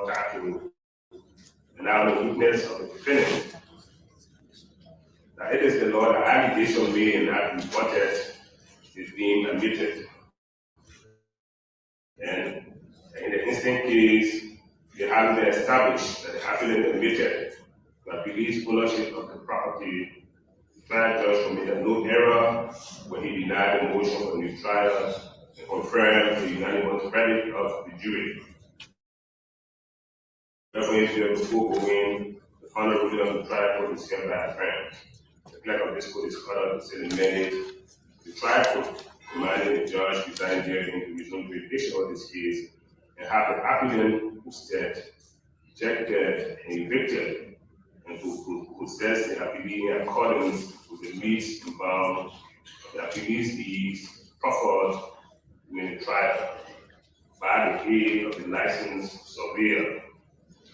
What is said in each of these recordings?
attacking the now the witness of the defendant. Now it is the law that allegation made and not reported is being admitted. And in the instant case, it has been established that the appellant admitted that released ownership of the property. The trial judge committed no error when he denied the motion for new trial and confirmed the unanimous verdict of the jury. Therefore, before going, the final ruling of the trial court is hereby affirmed. The clerk of this court is ordered to send a mandate to the trial court, commanding the judge to resign hearing to resume jurisdiction of this case and have the appellant who said, rejected, and evicted, and who says they have been in accordance with the means and bounds of the appellee's deeds proffered during the trial by the aid of the licensed surveyor.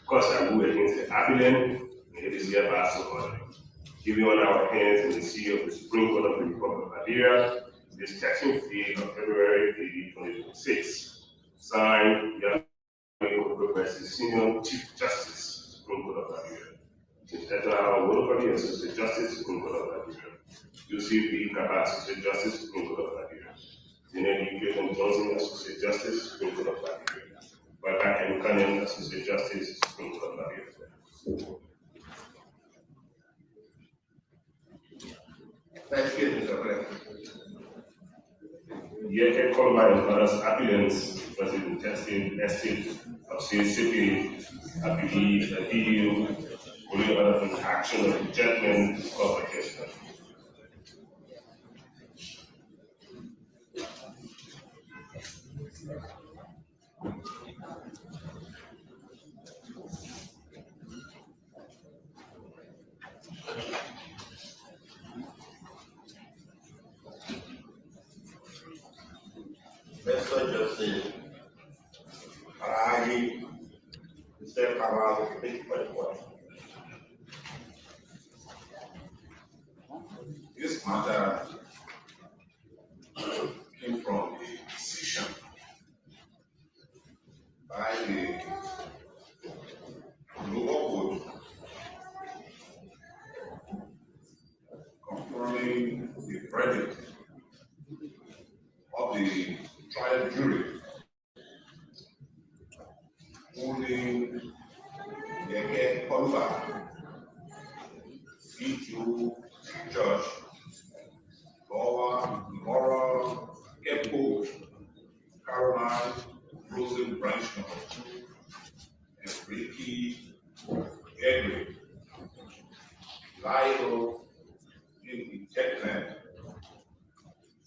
Because I rule against the appellant, and it is hereby so ordered. Giving on our hands in the seal of the Supreme Court of the Republic of Nigeria, this taxing fee of February 2026. Signed, Senior Chief Justice, Supreme Court of Nigeria. Chief Oldpa Yeazehn, Associate Justice, Supreme Court of Nigeria. Justin Oldpa Yeazehn, Associate Justice, Supreme Court of Nigeria. Senator Johnson, Associate Justice, Supreme Court of Nigeria. Baba M. Cannon, Associate Justice, Supreme Court of Nigeria. Thank you, Mr. President. Yet combined others appellants President Testing Estate of CCP, I believe that EU will other than action of the judgment of the case. Mr. Justice, Aragi, Mr. Kamal, thank you for the question. This matter came from a decision by the lower court confirming the verdict of the trial jury holding the Oldpa Yeazehn Judge Lower Moral Kepo Caroline Rosen Branch No. 2 and Ricky Henry Lyle in judgment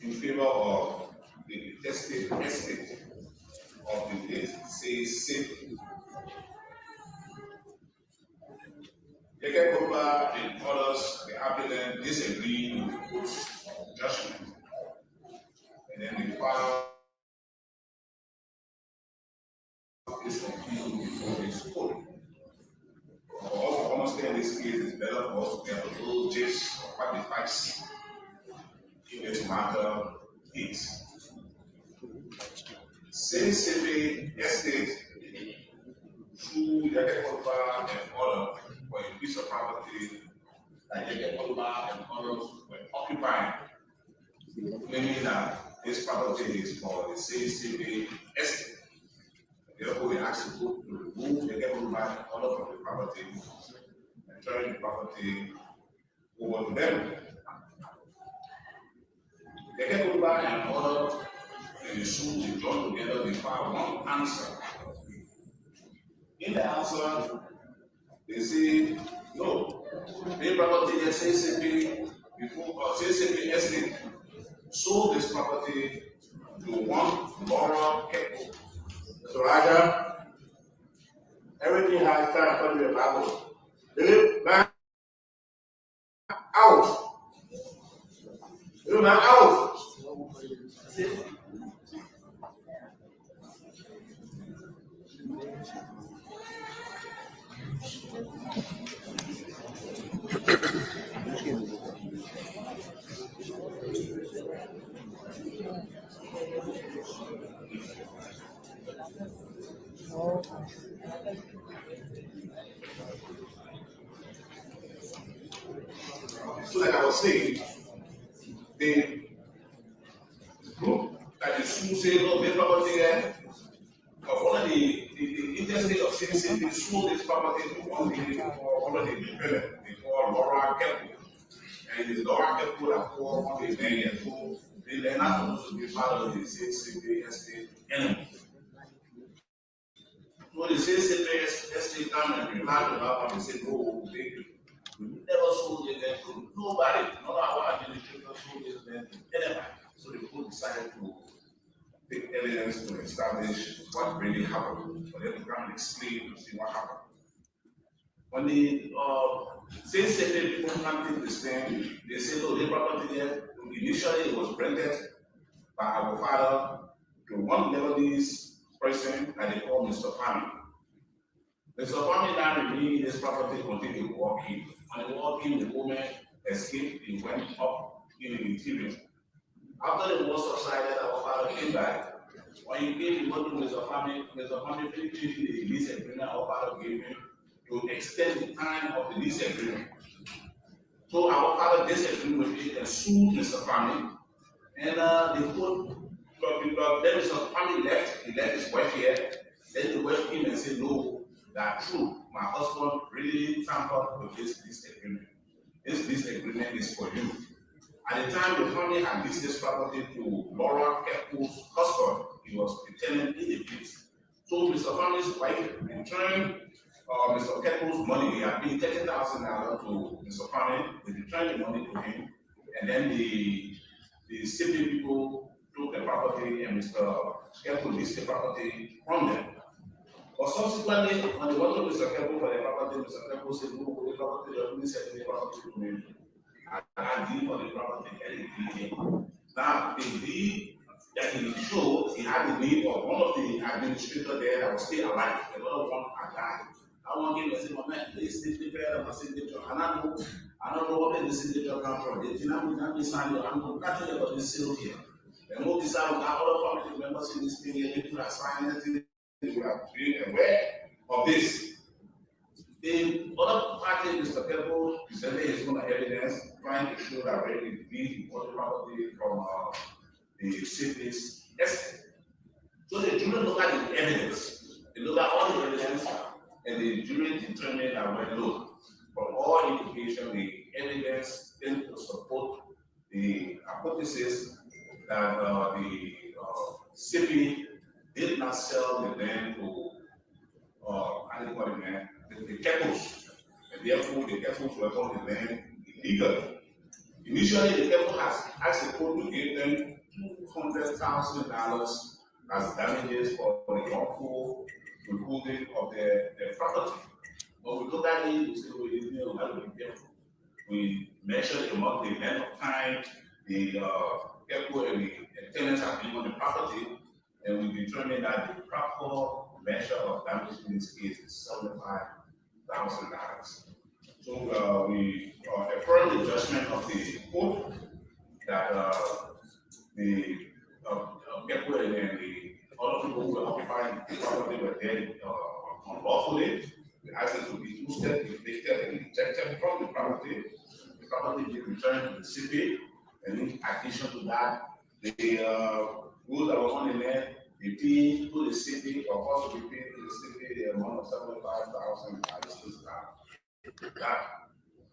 in favor of the tested estate of the CCP. Docket and others, the appellant disagreed with the court's judgment, and then they filed this appeal before this court. For us to understand this case, it's better for us to get a little gist of what the facts in this matter is. CCP estate through Docket and others for a piece of property that Docket and others were occupying, meaning that this property is for the CCP estate. Therefore, we asked the court to remove Docket and others from the property and turn the property over to them. Docket and others and the suit they joined together, they found one answer. In the answer, they say, no, the property that CCP before CCP estate sold this property to one Laura Kepo. So Raja, everything has time according to the Bible. They back out. They back out. So like I was saying, they like the school say, no, this property there. One of the interesting of saying they sold this property to one lady for one of the independent, they call Laura Keppel. And the Laura Keppel that for one of the men years old, they're not supposed to be part of the city estate anymore. So the city estate come and remind about and they say, no, we never sold it then to nobody, not our administrator sold it then to anybody. So the court decided to take evidence to establish what really happened, for them to come and explain to see what happened. When the same secretary people come this thing, they say, no, the property there, initially it was rented by our father to one Lebanese person that they call Mr. Fami. Mr. Fami now reviewed this property until he walked in. When he walked in, the woman escaped, he went up in the interior. After the war subsided, our father came back. When he came, he went to Mr. Fami finished the lease agreement our father gave him to extend the time of the lease agreement. So our father disagreed with it and sued Mr. Fami. And they put, then Mr. Fami left, he left his wife here. Then the wife came and said, no, that's true. My husband really tampered with this lease agreement. This lease agreement is for you. At the time, the family had leased this property to Laura Keppel's husband. He was a tenant in the place. So Mr. Fami's wife returned Mr. Keppel's money. He had paid $30,000 to Mr. Fami. They returned the money to him. And then the city people took the property and Mr. Keppel leased the property from them. But subsequently, when they went to Mr. Keppel for the property, Mr. Keppel said, no, the property, they only said the property to me. I deed for the property and the deed. Now, the deed that he showed, he had the name of one of the administrators there that was still alive. The other one had died. I want him to say, my man, please take the prayer of my signature. And I don't know where the signature comes from. They did not be signed. I know nothing about this seal here. And what this out, other family members in this thing here, people are signing it. They are being aware of this. The other party, Mr. Keppel, presented his own evidence, trying to show that really he bought the property from the city's estate. So the jury looked at the evidence. They looked at all the evidence, and the jury determined that when look, from all indication, the evidence tends to support the hypothesis that the city did not sell the land to the Keppels, and therefore the Keppels were on the land illegally. Initially, the Keppel has asked the court to give them $200,000 as damages for the wrongful withholding of their property. But we look at it, we say, well, we have to be careful. We measure the amount, the length of time the Keppel and the tenants have been on the property, and we determine that the proper measure of damage in this case is $75,000. So we affirm the judgment of the court that the Keppel and the other people who were occupying the property were dead unlawfully. We asked them to be boosted, evicted, and ejected from the property. The property be returned to the city, and in addition to that, the goods that was on the land, they pay to the city, or also we pay to the city the amount of $75,000 that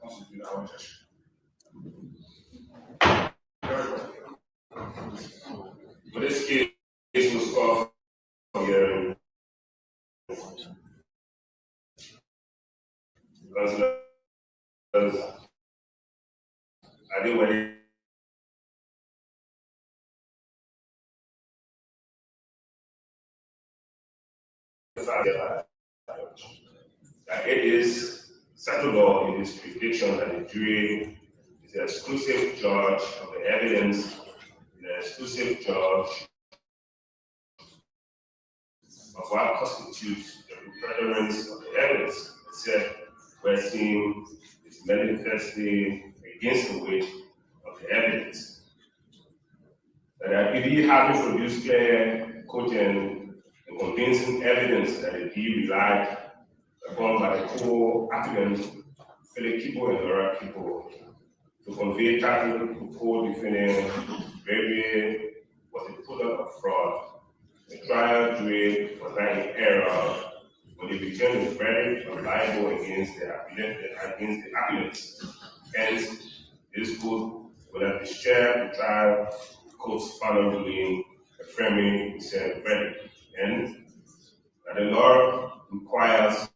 constitutes our judgment. For this case was called hearing because I didn't want it. That it is settled law in this jurisdiction that the jury is the exclusive judge of the evidence, the exclusive judge of what constitutes the preponderance of the evidence, except where seen is manifestly against the weight of the evidence. And I believe having produced clear, cogent, the convincing evidence that the deal relied upon by the co-applicants, Philip Kipo and Laura Kipo, to convey title to co-defendant Rebbe was a product of fraud. The trial jury was not in error when they returned the verdict of liable against the appellants. Hence, this court will have discharged the trial court's final ruling affirming the said verdict, and that the law requires